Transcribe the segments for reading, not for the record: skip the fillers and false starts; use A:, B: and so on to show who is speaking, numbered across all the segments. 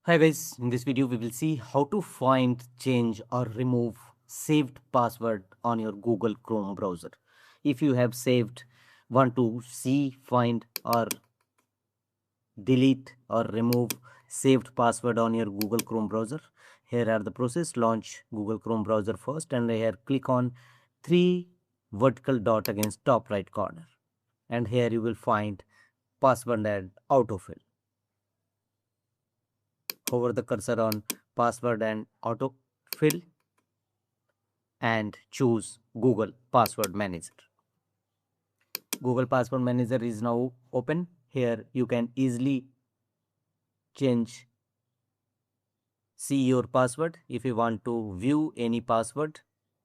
A: Hi guys, in this video we will see how to find, change or remove saved password on your Google Chrome browser. If you have saved, want to see, find or delete or remove saved password on your Google Chrome browser, here are the process. Launch Google Chrome browser first and here click on three vertical dot against top right corner and here you will find password and autofill. Hover the cursor on password and autofill and choose Google Password Manager. Google Password Manager is now open. Here you can easily change, see your password. If you want to view any password,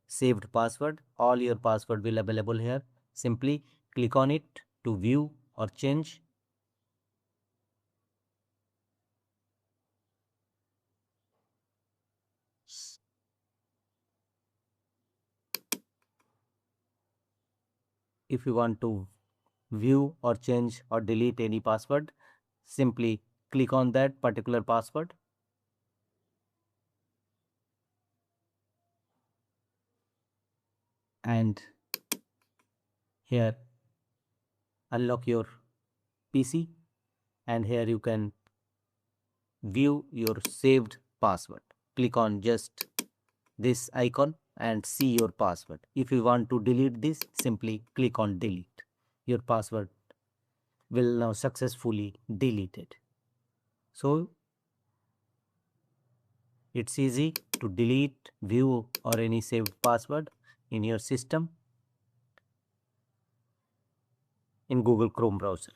A: saved password, all your password will available here. Simply click on it to view or change. If you want to view or change or delete any password, simply click on that particular password and here unlock your PC and here you can view your saved password. Click on just this icon and see your password. If you want to delete this, simply click on delete. Your password will now successfully deleted. So it's easy to delete, view or any saved password in your system in Google Chrome browser.